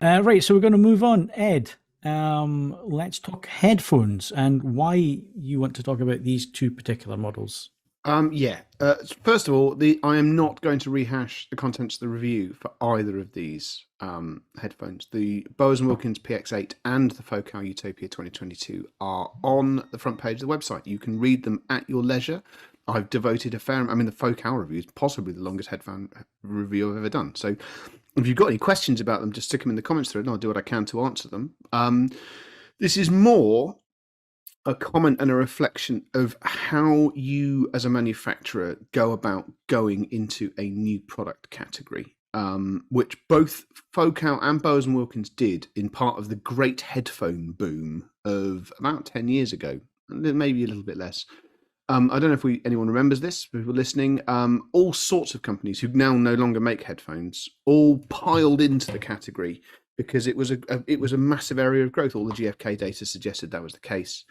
Right, so we're going to move on. Ed, let's talk headphones and why you want to talk about these two particular models. Yeah. First of all, I am not going to rehash the contents of the review for either of these headphones. The Bose& Wilkins PX8 and the Focal Utopia 2022 are on the front page of the website. You can read them at your leisure. I've devoted a fair. I mean, the Focal review is possibly the longest headphone review I've ever done. So, if you've got any questions about them, just stick them in the comments thread, and I'll do what I can to answer them. This is more a comment and a reflection of how you as a manufacturer go about going into a new product category, which both Focal and Bose & Wilkins did in part of the great headphone boom of about 10 years ago, maybe a little bit less. I don't know if anyone remembers this, people listening. All sorts of companies who now no longer make headphones all piled into the category because it was a massive area of growth. All the GfK data suggested that was the case.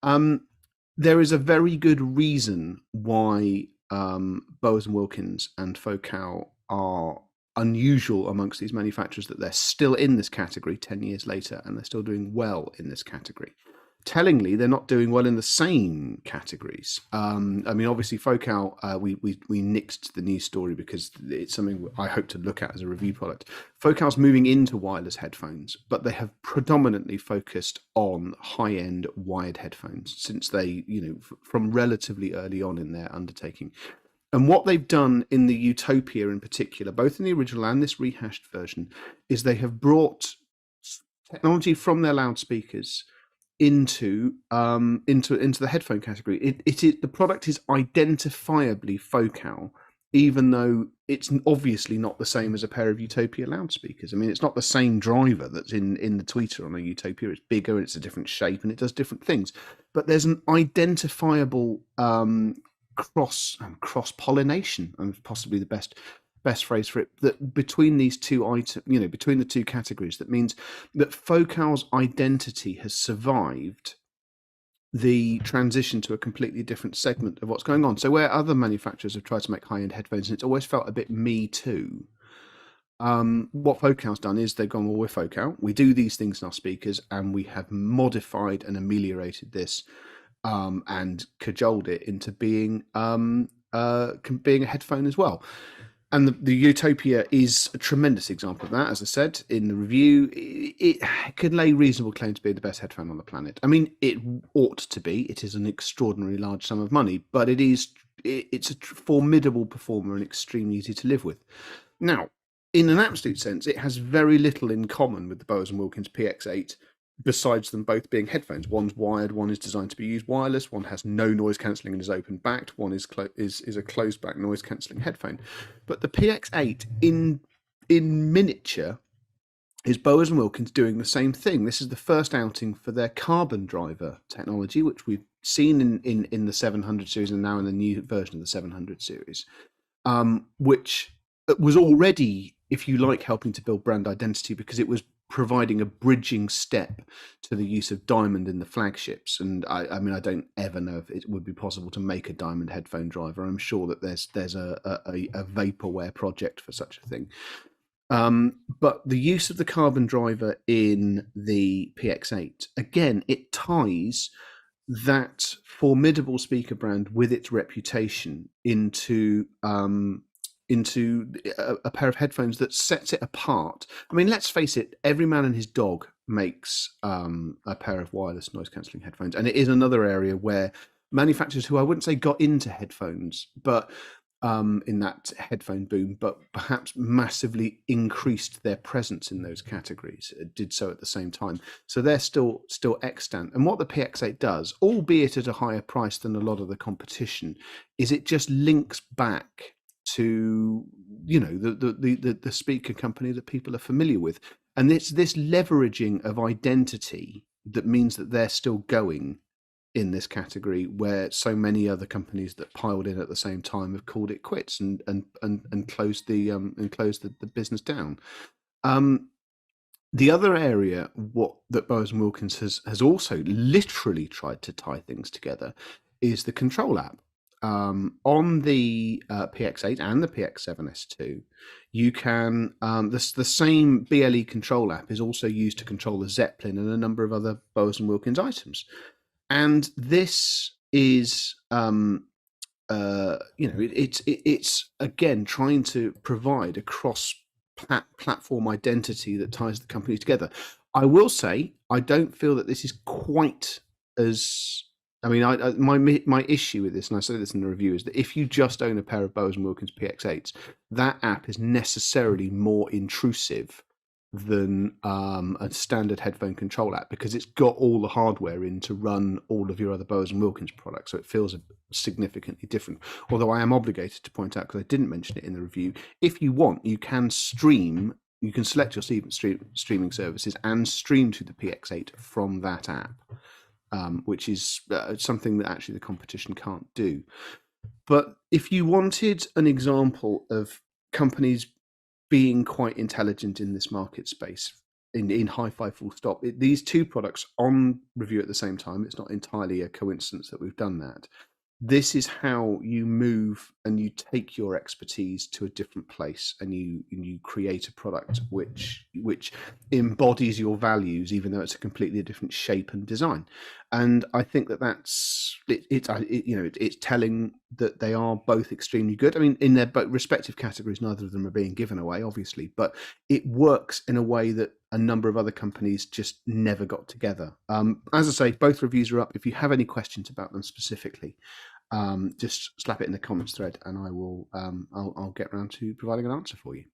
There is a very good reason why Bose & Wilkins and Focal are unusual amongst these manufacturers, that they're still in this category 10 years later and they're still doing well in this category. Tellingly, they're not doing well in the same categories. I mean, obviously, Focal, we nixed the news story because it's something I hope to look at as a review product. Focal's moving into wireless headphones, but they have predominantly focused on high-end wired headphones since they, from relatively early on in their undertaking. And what they've done in the Utopia in particular, both in the original and this rehashed version, is they have brought technology from their loudspeakers into the headphone category. The product is identifiably Focal, even though it's obviously not the same as a pair of Utopia loudspeakers. I mean, it's not the same driver that's in the tweeter on a Utopia. It's bigger, it's a different shape, and it does different things. But there's an identifiable cross pollination, and possibly the best phrase for it, that between these two items, between the two categories, that means that Focal's identity has survived the transition to a completely different segment of what's going on. So where other manufacturers have tried to make high-end headphones, and it's always felt a bit me too, what Focal's done is they've gone, well, we're Focal, we do these things in our speakers, and we have modified and ameliorated this and cajoled it into being a headphone as well. And the Utopia is a tremendous example of that. As I said in the review, it could lay reasonable claim to be the best headphone on the planet. I mean, it ought to be. It is an extraordinarily large sum of money, but it's a formidable performer and extremely easy to live with. Now, in an absolute sense, it has very little in common with the Bose & Wilkins PX8, besides them both being headphones. One's wired, one is designed to be used wireless, one has no noise cancelling and is open backed, one is a closed back noise cancelling headphone. But the PX8 in miniature is Bose & Wilkins doing the same thing. This is the first outing for their carbon driver technology, which we've seen in the 700 series and now in the new version of the 700 series, which was already, if you like, helping to build brand identity because it was providing a bridging step to the use of diamond in the flagships. And I mean, I don't ever know if it would be possible to make a diamond headphone driver. I'm sure that there's a vaporware project for such a thing. But the use of the carbon driver in the PX8, again, it ties that formidable speaker brand with its reputation into a pair of headphones that sets it apart. I mean, let's face it, every man and his dog makes a pair of wireless noise cancelling headphones. And it is another area where manufacturers who I wouldn't say got into headphones, but in that headphone boom, but perhaps massively increased their presence in those categories, did so at the same time. So they're still extant. And what the PX8 does, albeit at a higher price than a lot of the competition, is it just links back to the speaker company that people are familiar with, and it's this leveraging of identity that means that they're still going in this category where so many other companies that piled in at the same time have called it quits and closed the business down. The other area that Bose & Wilkins has also literally tried to tie things together is the control app. on the PX8 and the PX7S2, you can the same BLE control app is also used to control the Zeppelin and a number of other Bowers and Wilkins items, and this is it's again trying to provide a cross platform identity that ties the companies together. I will say I don't feel that this is quite as my issue with this, and I say this in the review, is that if you just own a pair of Bowers and Wilkins PX8s, that app is necessarily more intrusive than a standard headphone control app, because it's got all the hardware in to run all of your other Bowers and Wilkins products, so it feels significantly different. Although I am obligated to point out, because I didn't mention it in the review, if you want, you can stream. You can select your streaming services and stream to the PX8 from that app. Which is something that actually the competition can't do. But if you wanted an example of companies being quite intelligent in this market space, in hi-fi full stop, these two products on review at the same time, it's not entirely a coincidence that we've done that. This is how you move and you take your expertise to a different place, and you create a product which embodies your values, even though it's a completely different shape and design. And I think that's it's telling that they are both extremely good. I mean, in their respective categories, neither of them are being given away, obviously, but it works in a way that a number of other companies just never got together. As I say, both reviews are up. If you have any questions about them specifically, just slap it in the comments thread, and I will. I'll get around to providing an answer for you.